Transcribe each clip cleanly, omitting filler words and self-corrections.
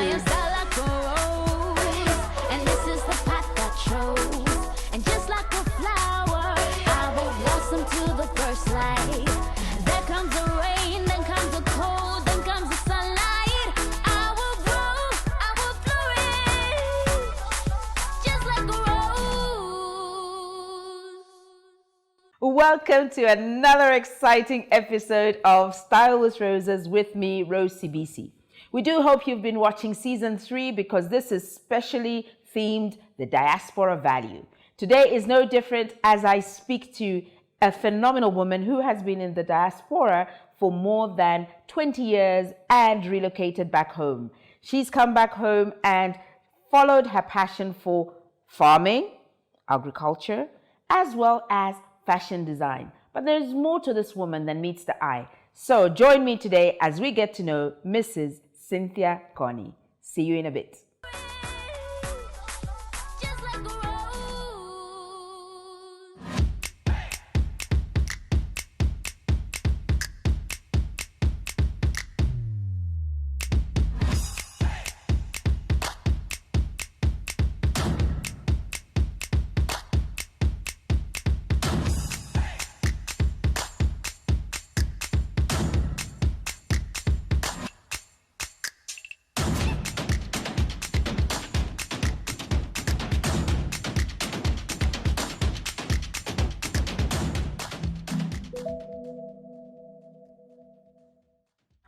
your style like a rose, and this is the path that shows. And just like a flower, I will blossom to the first light. There comes the rain, then comes the cold, then comes the sunlight. I will grow, I will flourish, just like a rose. Welcome to another exciting episode of Style with Roses with me, Rose Sibisi. We do hope you've been watching season 3 because this is specially themed the diaspora value. Today is no different as I speak to a phenomenal woman who has been in the diaspora for more than 20 years and relocated back home. She's come back home and followed her passion for farming, agriculture, as well as fashion design. But there's more to this woman than meets the eye. So join me today as we get to know Mrs. Cynthia Koni. See you in a bit. Just like a rose.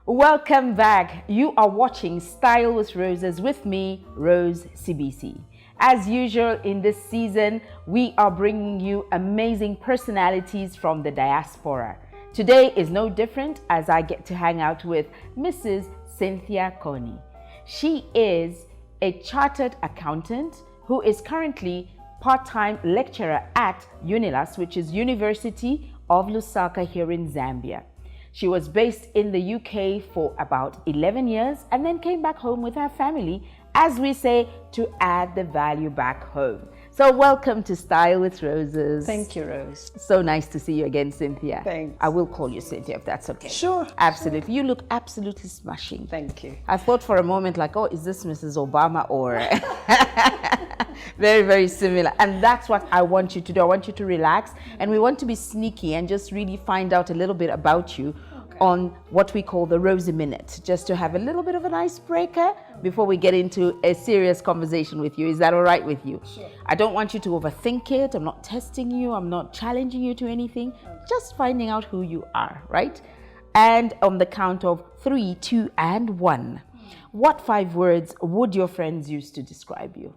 Welcome back. You are watching Style with Roses with me, Rose Sibisi. As usual in this season, we are bringing you amazing personalities from the diaspora. Today is no different as I get to hang out with Mrs. Cynthia Koni. She is a chartered accountant who is currently part-time lecturer at UNILUS, which is University of Lusaka here in Zambia. She was based in the UK for about 11 years and then came back home with her family, as we say, to add the value back home. So welcome to Style with Roses. Thank you, Rose. So nice to see you again, Cynthia. Thanks. I will call you Cynthia if that's okay. Sure. Absolutely. You look absolutely smashing. Thank you. I thought for a moment like, oh, is this Mrs. Obama or... Very, very similar. And that's what I want you to do. I want you to relax and we want to be sneaky and just really find out a little bit about you on what we call the Rosy Minute, just to have a little bit of an icebreaker before we get into a serious conversation with you. Is that all right with you? Sure. I don't want you to overthink it. I'm not testing you. I'm not challenging you to anything. Just finding out who you are, right? And on the count of 3, 2, and 1, what 5 words would your friends use to describe you?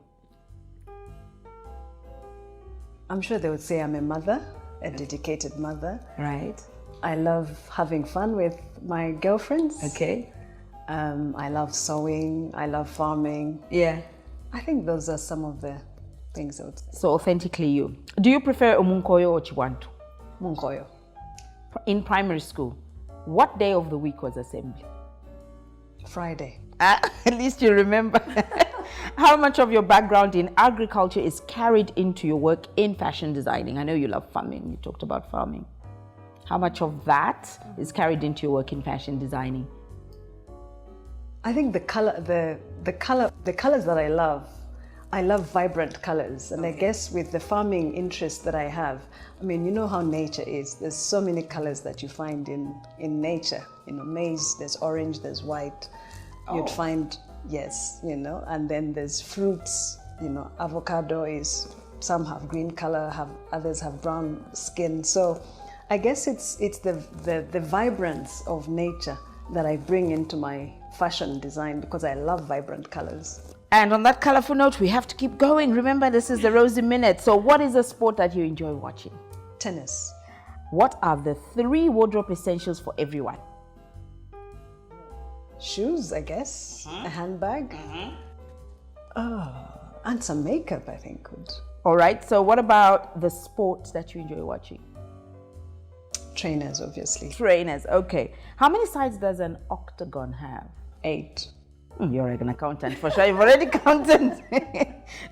I'm sure they would say I'm a mother, a dedicated mother. Right. I love having fun with my girlfriends. Okay. I love sewing. I love farming. Yeah. I think those are some of the things I would say. So authentically you. Do you prefer Omunkoyo or Chiwantu? Munkoyo. In primary school, what day of the week was assembly? Friday. At least you remember. How much of your background in agriculture is carried into your work in fashion designing? I know you love farming. You talked about farming. How much of that is carried into your work in fashion designing? I think the colors that I love vibrant colors. And I guess with the farming interest that I have, I mean, you know how nature is. There's so many colors that you find in nature. You know, maize, there's orange, there's white. You'd find, yes, you know, and then there's fruits, you know, avocado is, some have green color, others have brown skin. So I guess it's the vibrance of nature that I bring into my fashion design because I love vibrant colors. And on that colorful note, we have to keep going. Remember, this is the Rosy Minute. So what is a sport that you enjoy watching? Tennis. What are the 3 wardrobe essentials for everyone? Shoes, I guess. A handbag. And some makeup, I think. All right. So what about the sports that you enjoy watching? Trainers, obviously. Trainers. Okay. How many sides does an octagon have? 8. You're an accountant for sure. You've already counted.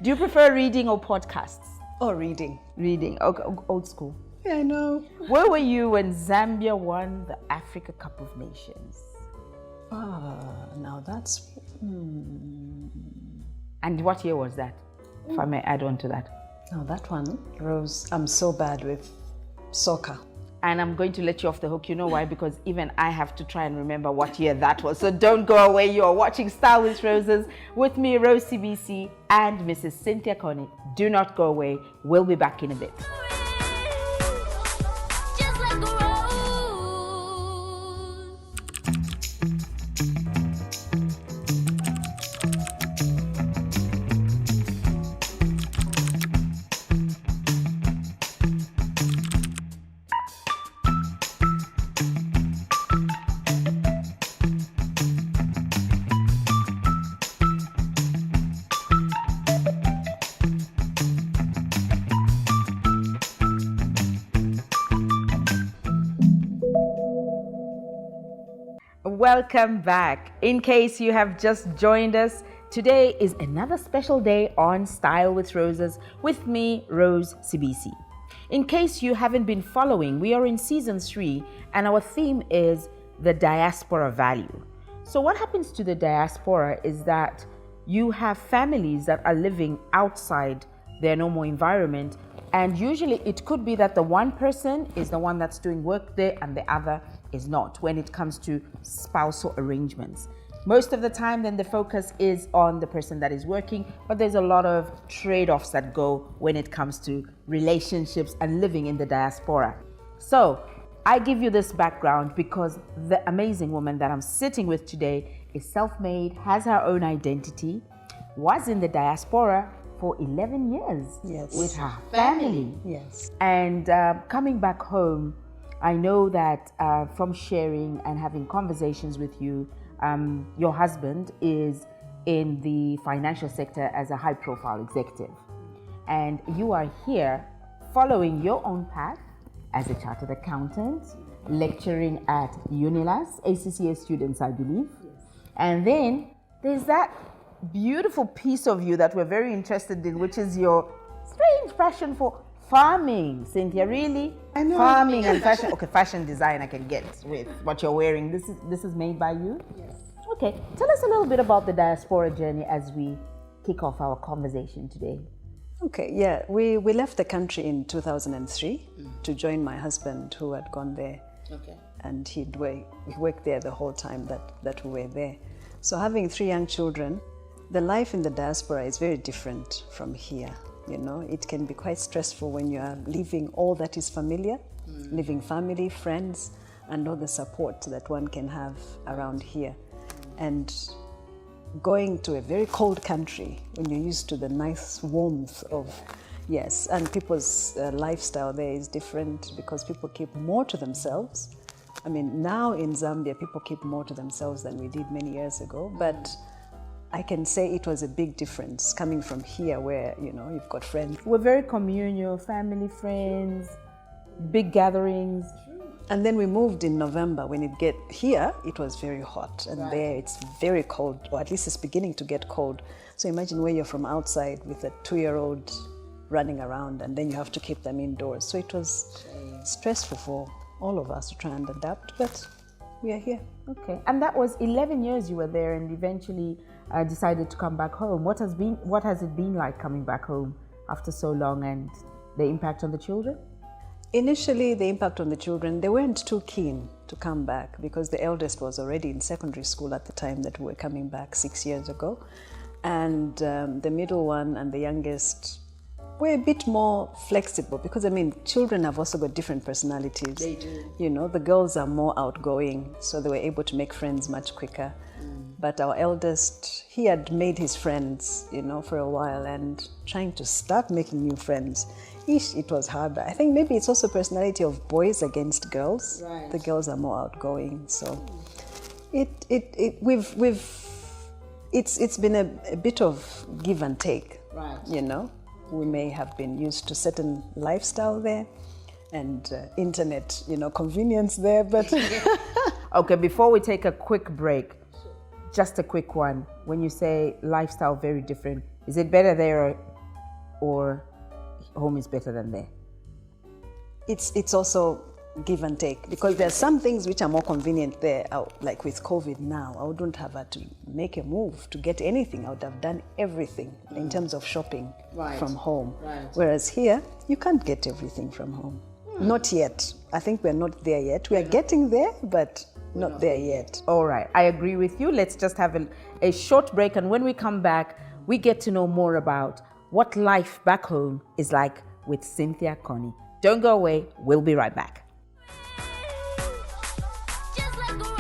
Do you prefer reading or podcasts? Oh, reading. Reading. Okay. Old school. Yeah, I know. Where were you when Zambia won the Africa Cup of Nations? Now that's... And what year was that? If I may add on to that. Now that one, Rose, I'm so bad with soccer. And I'm going to let you off the hook. You know why? Because even I have to try and remember what year that was. So don't go away. You're watching Style with Roses with me, Rose Sibisi, and Mrs. Cynthia Koni. Do not go away. We'll be back in a bit. Just like a rose. Welcome back. In case you have just joined us, today is another special day on Style with Roses with me, Rose Sibisi. In case you haven't been following, we are in season 3 and our theme is the diaspora value. So what happens to the diaspora is that you have families that are living outside their normal environment, and usually it could be that the one person is the one that's doing work there and the other is not when it comes to spousal arrangements. Most of the time then the focus is on the person that is working, but there's a lot of trade-offs that go when it comes to relationships and living in the diaspora. So I give you this background because the amazing woman that I'm sitting with today is self-made, has her own identity, was in the diaspora for 11 years with her family. Yes. And coming back home, I know that from sharing and having conversations with you, your husband is in the financial sector as a high-profile executive. And you are here following your own path as a chartered accountant, lecturing at UNILAS, ACCA students, I believe. And then there's that beautiful piece of you that we're very interested in, which is your strange passion for farming. Cynthia, really? I know. Farming and fashion. Okay, fashion design I can get with what you're wearing. This is made by you? Yes. Okay, tell us a little bit about the diaspora journey as we kick off our conversation today. Okay, yeah, we left the country in 2003 to join my husband who had gone there. Okay. And he worked there the whole time that we were there. So having 3 young children, the life in the diaspora is very different from here. You know, it can be quite stressful when you are leaving all that is familiar, leaving family, friends, and all the support that one can have around here. And going to a very cold country when you're used to the nice warmth of, yes, and people's lifestyle there is different because people keep more to themselves. I mean, now in Zambia, people keep more to themselves than we did many years ago, but I can say it was a big difference coming from here where, you know, you've got friends. We're very communal, family, friends, big gatherings. And then we moved in November. When it get here, it was very hot, and there it's very cold, or at least it's beginning to get cold. So imagine where you're from outside with a 2-year-old running around, and then you have to keep them indoors. So it was stressful for all of us to try and adapt, but we are here. Okay, and that was 11 years you were there, and eventually decided to come back home. What has it been like coming back home after so long, and the impact on the children? Initially, the impact on the children, they weren't too keen to come back because the eldest was already in secondary school at the time that we were coming back 6 years ago. And the middle one and the youngest were a bit more flexible because, I mean, children have also got different personalities. They do. You know, the girls are more outgoing, so they were able to make friends much quicker. But our eldest, he had made his friends, you know, for a while, and trying to start making new friends, it was hard. I think maybe it's also personality of boys against girls. Right. The girls are more outgoing, so it's been a bit of give and take. Right. You know, we may have been used to certain lifestyle there, and internet, you know, convenience there, but Okay, before we take a quick break, just a quick one. When you say lifestyle very different, is it better there or home is better than there? it's also give and take, because there are some things which are more convenient there. Like with COVID now, I wouldn't have had to make a move to get anything. I would have done everything in terms of shopping from home. Whereas here, you can't get everything from home. Not yet. I think we're not there yet. We are getting there, but not there yet. All right, I agree with you. Let's just have a short break, and when we come back, we get to know more about what life back home is like with Cynthia Koni. Don't go away. We'll be right back. Just like a rose.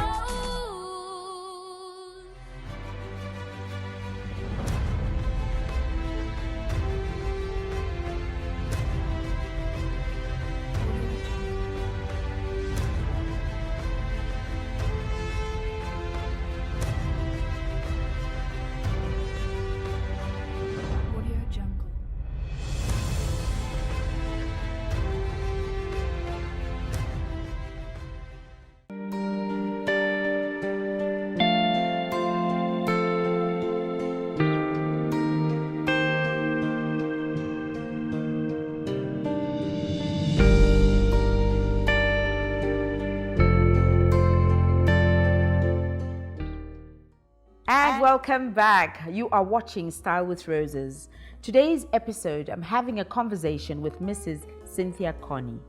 And welcome back. You are watching Style with Roses. Today's episode, I'm having a conversation with Mrs. Cynthia Koni.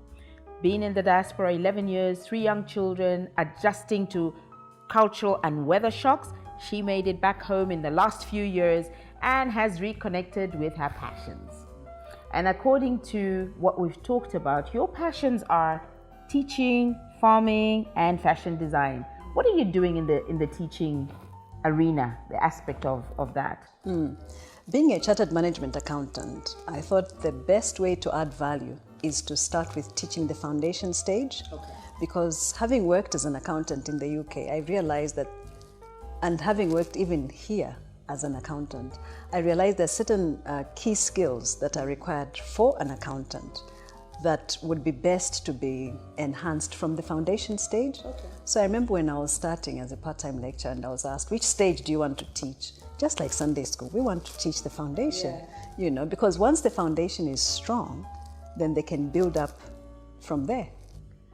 Being in the diaspora 11 years, 3 young children, adjusting to cultural and weather shocks, she made it back home in the last few years and has reconnected with her passions. And according to what we've talked about, your passions are teaching, farming, and fashion design. What are you doing in the teaching arena, the aspect of that? Being a chartered management accountant, I thought the best way to add value is to start with teaching the foundation stage. Because having worked as an accountant in the UK, I realized that, and having worked even here as an accountant, I realized there are certain key skills that are required for an accountant that would be best to be enhanced from the foundation stage. So I remember when I was starting as a part-time lecturer and I was asked, which stage do you want to teach? Just like Sunday school, we want to teach the foundation, you know, because once the foundation is strong, then they can build up from there.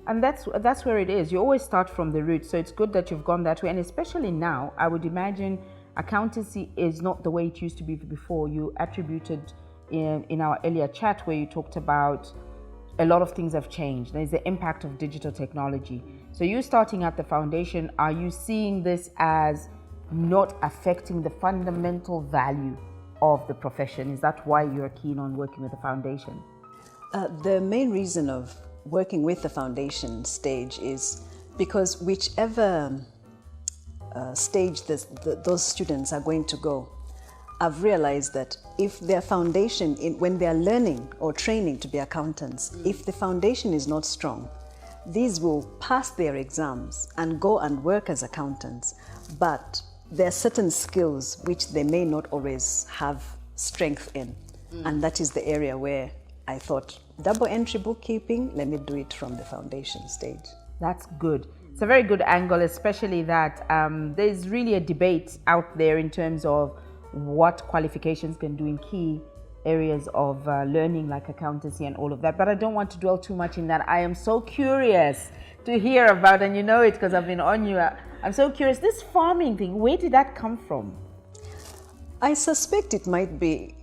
And that's where it is. You always start from the roots. So it's good that you've gone that way. And especially now, I would imagine accountancy is not the way it used to be before. You attributed in our earlier chat where you talked about a lot of things have changed. There's the impact of digital technology. So you starting at the foundation, are you seeing this as not affecting the fundamental value of the profession? Is that why you're keen on working with the foundation? The main reason of working with the foundation stage is because whichever stage those students are going to go, I've realized that if their foundation, when they're learning or training to be accountants, if the foundation is not strong, these will pass their exams and go and work as accountants, but there are certain skills which they may not always have strength in. And that is the area where I thought, double entry bookkeeping, let me do it from the foundation stage. That's good. It's a very good angle, especially that there's really a debate out there in terms of what qualifications can do in key areas of learning like accountancy and all of that. But I don't want to dwell too much in that. I am so curious to hear about, and you know it because I've been on you. I'm so curious, this farming thing, where did that come from? I suspect it might be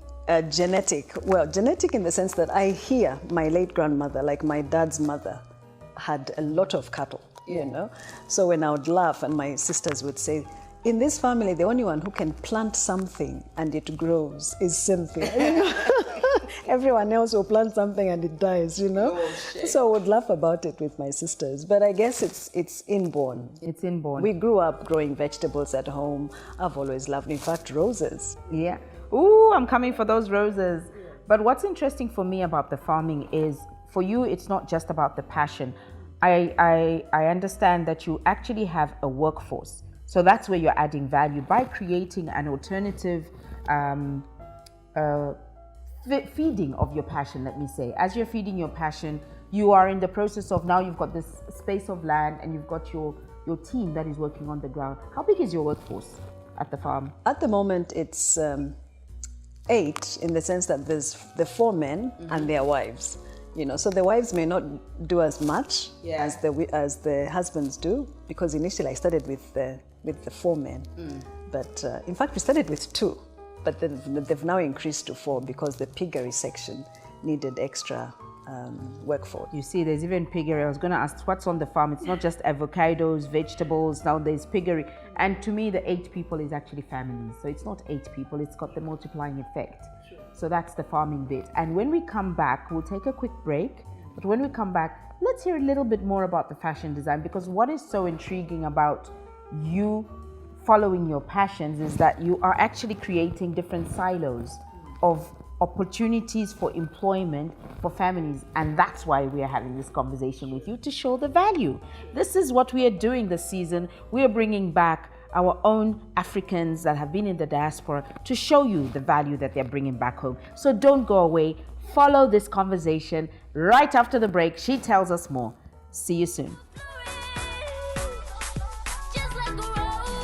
genetic. Well, genetic in the sense that I hear my late grandmother, like my dad's mother, had a lot of cattle, you know. So when I would laugh and my sisters would say, in this family, the only one who can plant something and it grows is Cynthia. You know? Everyone else will plant something and it dies, you know? So I would laugh about it with my sisters. But I guess it's inborn. It's inborn. We grew up growing vegetables at home. I've always loved, in fact, roses. Yeah. Ooh, I'm coming for those roses. But what's interesting for me about the farming is, for you, it's not just about the passion. I understand that you actually have a workforce. So that's where you're adding value by creating an alternative feeding of your passion, let me say. As you're feeding your passion, you are in the process of, now you've got this space of land and you've got your team that is working on the ground. How big is your workforce at the farm? At the moment, it's 8 in the sense that there's the 4 men and their wives. You know, so the wives may not do as much Yeah. as the husbands do, because initially I started with the 4 men, but in fact we started with 2, but they've now increased to 4 because the piggery section needed extra workforce. You see, there's even piggery. I was going to ask what's on the farm. It's not just avocados, vegetables. Now there's piggery. And to me, the 8 people is actually families. So it's not 8 people. It's got the multiplying effect. Sure. So that's the farming bit. And when we come back, we'll take a quick break. But when we come back, let's hear a little bit more about the fashion design, because what is so intriguing about you following your passions is that you are actually creating different silos of opportunities for employment for families, and that's why we are having this conversation with you, to show the value. This is what we are doing this season. We are bringing back our own Africans that have been in the diaspora to show you the value that they're bringing back home. So don't go away. Follow this conversation right after the break. She tells us more. See you soon. Just like a rose.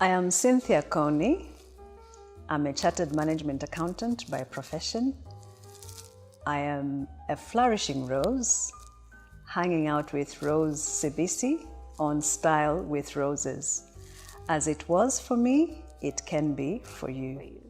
I am Cynthia Koni. I'm a chartered management accountant by profession. I am a flourishing rose, hanging out with Rose Sibisi on Style with Roses. As it was for me, it can be for you.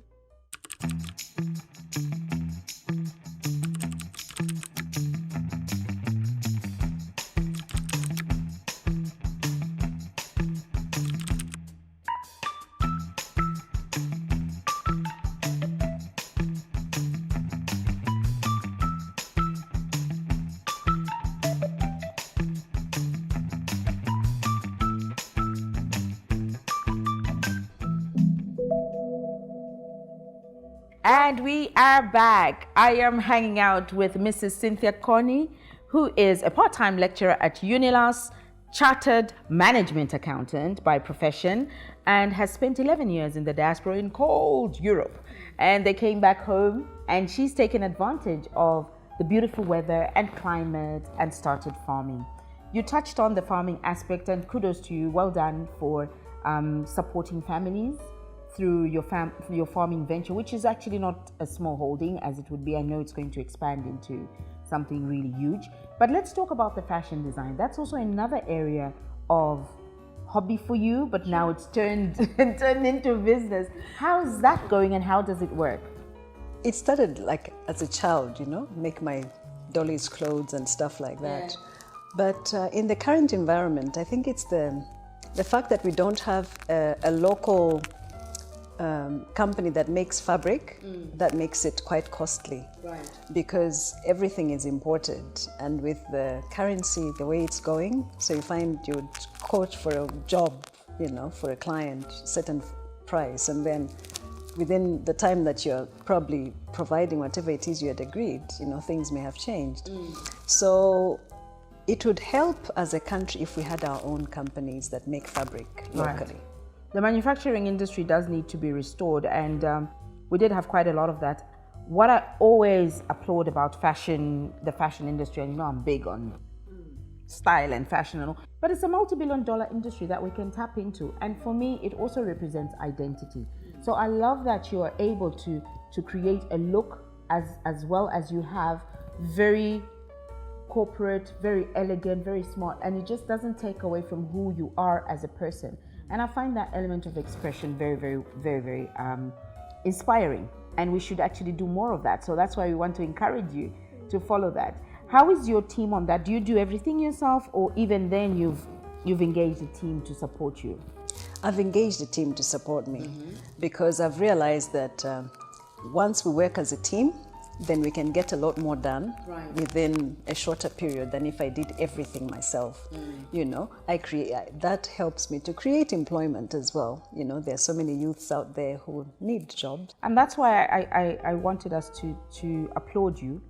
And we are back. I am hanging out with Mrs. Cynthia Koni, who is a part-time lecturer at UNILAS, chartered management accountant by profession, and has spent 11 years in the diaspora in cold Europe. And they came back home, and she's taken advantage of the beautiful weather and climate and started farming. You touched on the farming aspect, and kudos to you. Well done for supporting families through your farming venture, which is actually not a small holding as it would be. I know it's going to expand into something really huge. But let's talk about the fashion design. That's also another area of hobby for you, but now it's turned into business. How's that going and how does it work? It started like as a child, you know, make my dolly's clothes and stuff like that. Yeah. But in the current environment, I think it's the fact that we don't have a local company that makes fabric that makes it quite costly, right? Because everything is imported, and with the currency the way it's going, so you find you'd quote for a job, you know, for a client, certain price, and then within the time that you're probably providing whatever it is you had agreed, you know, things may have changed. So it would help as a country if we had our own companies that make fabric locally. Right. The manufacturing industry does need to be restored, and we did have quite a lot of that. What I always applaud about the fashion industry, and you know I'm big on style and fashion and all, but it's a multi-billion-dollar industry that we can tap into, and for me it also represents identity. So I love that you are able to create a look as well as you have, very corporate, very elegant, very smart, and it just doesn't take away from who you are as a person. And I find that element of expression very, very, very, very inspiring. And we should actually do more of that. So that's why we want to encourage you to follow that. How is your team on that? Do you do everything yourself, or even then you've engaged a team to support you? I've engaged a team to support me because I've realized that once we work as a team, then we can get a lot more done within a shorter period than if I did everything myself. You know, that helps me to create employment as well. You know, there's so many youths out there who need jobs. And that's why I wanted us to applaud you,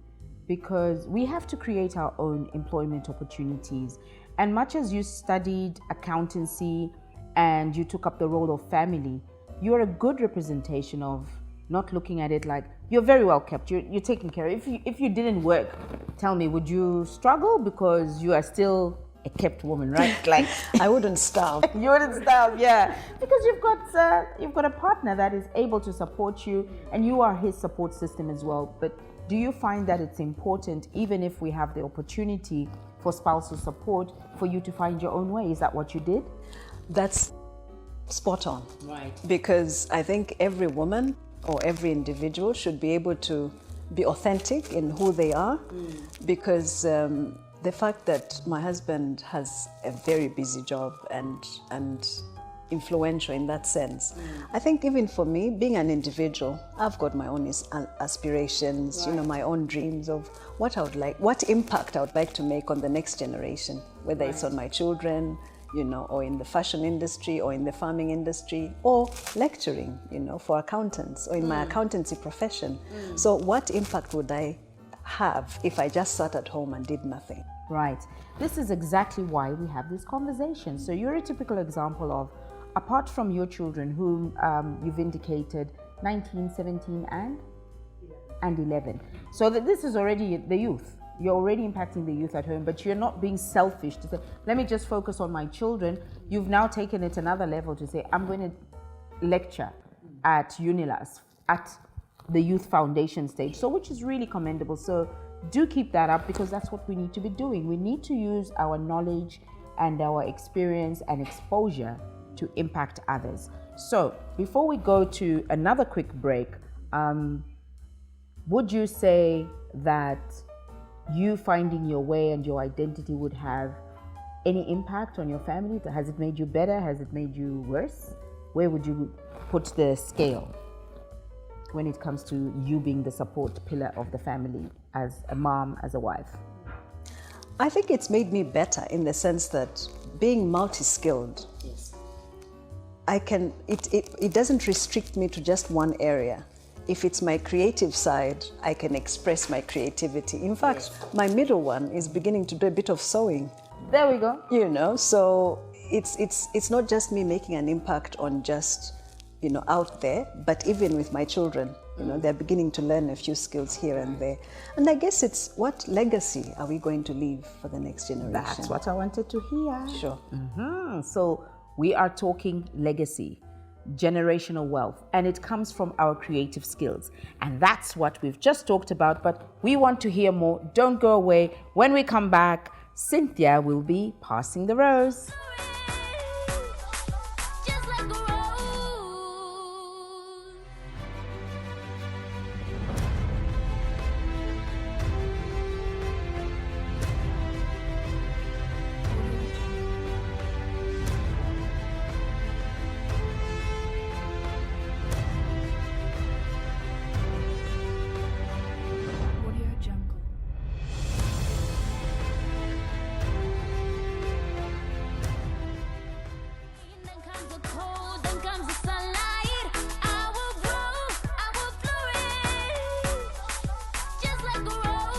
because we have to create our own employment opportunities. And much as you studied accountancy and you took up the role of family, you're a good representation of not looking at it like you're very well kept, you're taken care of. If you didn't work, tell me, would you struggle because you are still a kept woman, right? Like I wouldn't starve. You wouldn't starve, yeah, because you've got a partner that is able to support you, and you are his support system as well. But do you find that it's important, even if we have the opportunity for spousal support, for you to find your own way? Is that what you did? That's spot on. Right. Because I think every woman or every individual should be able to be authentic in who they are, because the fact that my husband has a very busy job and influential in that sense. I think even for me, being an individual, I've got my own aspirations, Right. my own dreams of what I would like, what impact I would like to make on the next generation, whether it's on my children, or in the fashion industry or in the farming industry or lecturing, for accountants or in my accountancy profession. So what impact would I have if I just sat at home and did nothing? Right. This is exactly why we have this conversation. So you're a typical example of, apart from your children, whom you've indicated 19, 17 and 11. So that this is already the youth. You're already impacting the youth at home, but you're not being selfish to say, let me just focus on my children. You've now taken it another level to say, I'm going to lecture at UNILAS, at the Youth Foundation stage, so which is really commendable. So do keep that up, because that's what we need to be doing. We need to use our knowledge and our experience and exposure to impact others. So before we go to another quick break, would you say that you finding your way and your identity would have any impact on your family? Has it made you better? Has it made you worse? Where would you put the scale when it comes to you being the support pillar of the family, as a mom, as a wife? I think it's made me better in the sense that being multi-skilled, it doesn't restrict me to just one area. If it's my creative side, I can express my creativity. In fact, my middle one is beginning to do a bit of sewing. There we go. So it's not just me making an impact on just, out there, but even with my children, they're beginning to learn a few skills here and there. And I guess it's what legacy are we going to leave for the next generation? That's what I wanted to hear. Sure. So we are talking legacy, generational wealth, and it comes from our creative skills, and that's what we've just talked about, but we want to hear more. Don't go away. When we come back, Cynthia will be passing the rose. Just like a rose. Then comes the cold, then comes the sunlight. I will grow, I will flourish, just like a rose.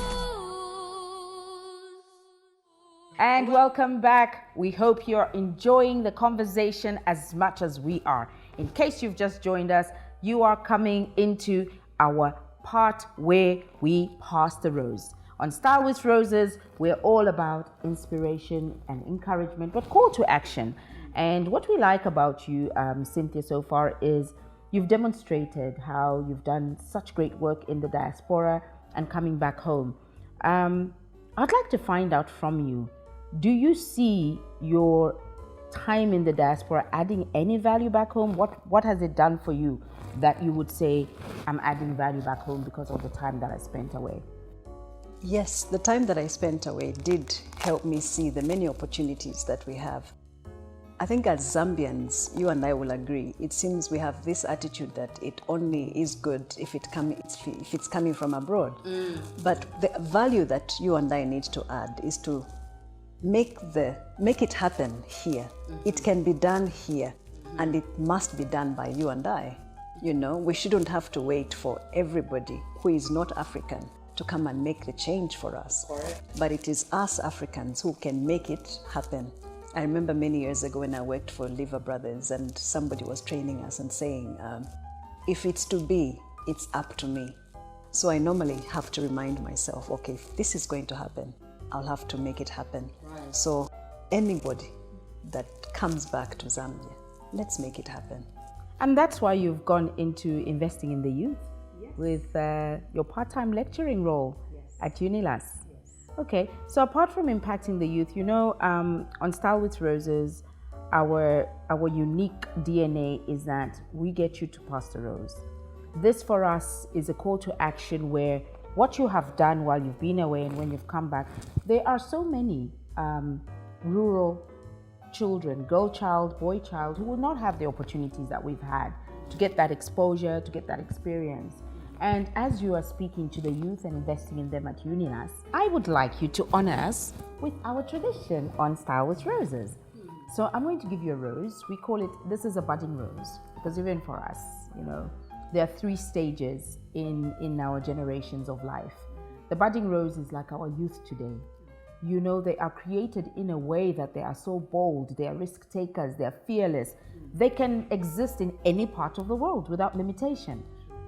And welcome back. We hope you're enjoying the conversation as much as we are. In case you've just joined us, you are coming into our part where we pass the rose. On Style with Roses, we're all about inspiration and encouragement, but call to action. And what we like about you, Cynthia, so far is you've demonstrated how you've done such great work in the diaspora and coming back home. I'd like to find out from you, do you see your time in the diaspora adding any value back home? What has it done for you that you would say, I'm adding value back home because of the time that I spent away? Yes, the time that I spent away did help me see the many opportunities that we have. I think as Zambians, you and I will agree, it seems we have this attitude that it only is good if it's coming from abroad. But the value that you and I need to add is to make it happen here. It can be done here, and it must be done by you and I. We shouldn't have to wait for everybody who is not African to come and make the change for us. Correct. But it is us Africans who can make it happen. I remember many years ago when I worked for Liver Brothers and somebody was training us and saying, if it's to be, it's up to me. So I normally have to remind myself, okay, if this is going to happen, I'll have to make it happen. Right. So anybody that comes back to Zambia, let's make it happen. And that's why you've gone into investing in the youth. Yes. with your part-time lecturing role at UNILAS. Okay, so apart from impacting the youth, you know, on Style with Roses, our unique DNA is that we get you to pass the rose. This for us is a call to action where what you have done while you've been away and when you've come back, there are so many rural children, girl child, boy child, who will not have the opportunities that we've had to get that exposure, to get that experience. And as you are speaking to the youth and investing in them at UNILAS, I would like you to honor us with our tradition on Style with Roses. So I'm going to give you a rose. We call it, this is a budding rose, because even for us, you know, there are 3 stages in our generations of life. The budding rose is like our youth today. You know, they are created in a way that they are so bold, they are risk takers, they are fearless. They can exist in any part of the world without limitation.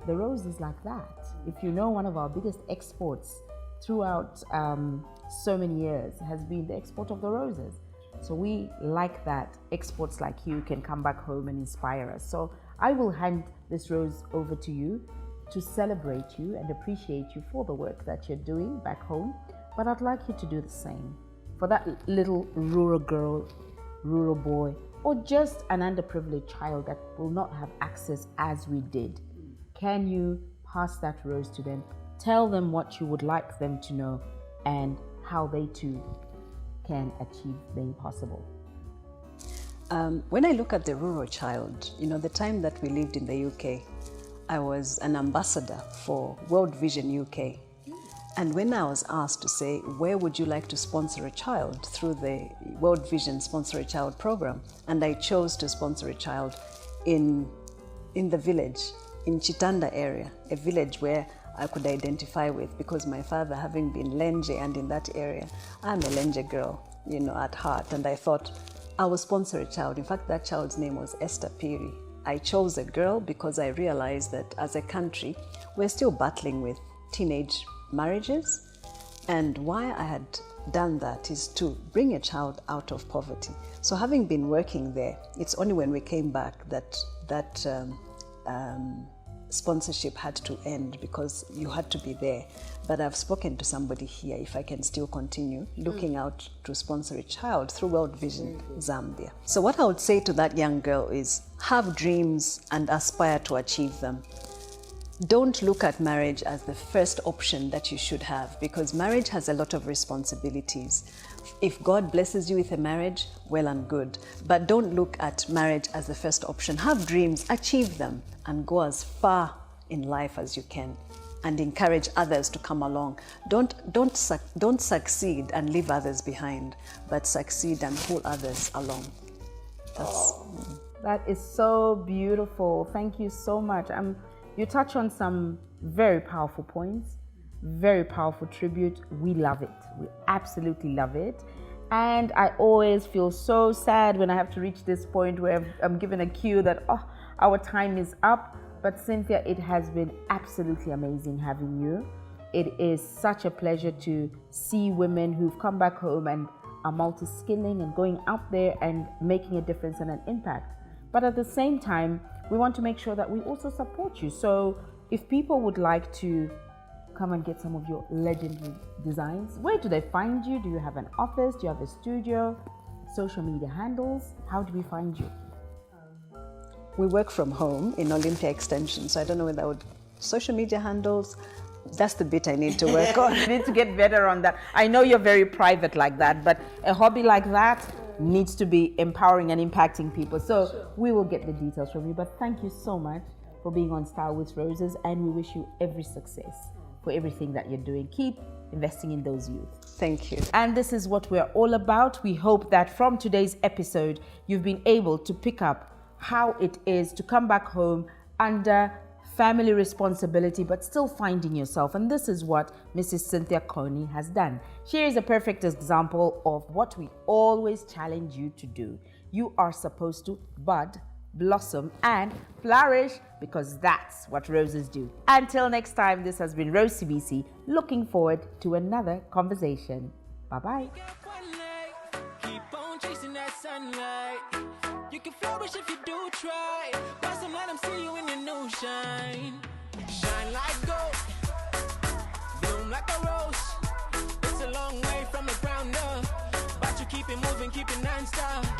The rose is like that. If you know, one of our biggest exports throughout so many years has been the export of the roses. So we like that exports like you can come back home and inspire us. So I will hand this rose over to you to celebrate you and appreciate you for the work that you're doing back home. But I'd like you to do the same for that little rural girl, rural boy, or just an underprivileged child that will not have access as we did. Can you pass that rose to them? Tell them what you would like them to know and how they too can achieve the impossible. When I look at the rural child, you know, the time that we lived in the UK, I was an ambassador for World Vision UK. And when I was asked to say, where would you like to sponsor a child through the World Vision Sponsor a Child program, and I chose to sponsor a child in the village, in Chitanda area, a village where I could identify with, because my father, having been Lenje and in that area, I'm a Lenje girl, you know, at heart. And I thought I will sponsor a child. In fact, that child's name was Esther Piri. I chose a girl because I realized that as a country, we're still battling with teenage marriages. And why I had done that is to bring a child out of poverty. So having been working there, it's only when we came back that sponsorship had to end, because you had to be there. But I've spoken to somebody here if I can still continue looking out to sponsor a child through World Vision Zambia. So what I would say to that young girl is, have dreams and aspire to achieve them. Don't look at marriage as the first option that you should have, because marriage has a lot of responsibilities. If God blesses you with a marriage, well and good. But don't look at marriage as the first option. Have dreams, achieve them, and go as far in life as you can, and encourage others to come along. Don't succeed and leave others behind, but succeed and pull others along. That is so beautiful. Thank you so much. You touch on some very powerful points, very powerful tribute. We love it. We absolutely love it. And I always feel so sad when I have to reach this point where I'm given a cue that, our time is up. But Cynthia, it has been absolutely amazing having you. It is such a pleasure to see women who've come back home and are multi-skilling and going out there and making a difference and an impact. But at the same time, we want to make sure that we also support you. So if people would like to come and get some of your legendary designs, where do they find you? Do you have an office? Do you have a studio? Social media handles? How do we find you? We work from home in Olympia Extension, so I don't know whether I would... Social media handles, that's the bit I need to work on. You need to get better on that. I know you're very private like that, but a hobby like that needs to be empowering and impacting people. So we will get the details from you. But thank you so much for being on Style with Roses, and we wish you every success for everything that you're doing. Keep investing in those youth. Thank you. And this is what we're all about. We hope that from today's episode, you've been able to pick up how it is to come back home under family responsibility, but still finding yourself. And this is what Mrs. Cynthia Koni has done. She is a perfect example of what we always challenge you to do. You are supposed to bud, blossom, and flourish, because that's what roses do. Until next time, this has been Rose Sibisi, looking forward to another conversation. Bye-bye. Keep on chasing that sunlight. You can flourish if you do try. Blossom, let them see you in your new shine. Shine Shine like gold, bloom like a rose. It's a long way from the ground up, but you keep it moving, keep it non-stop.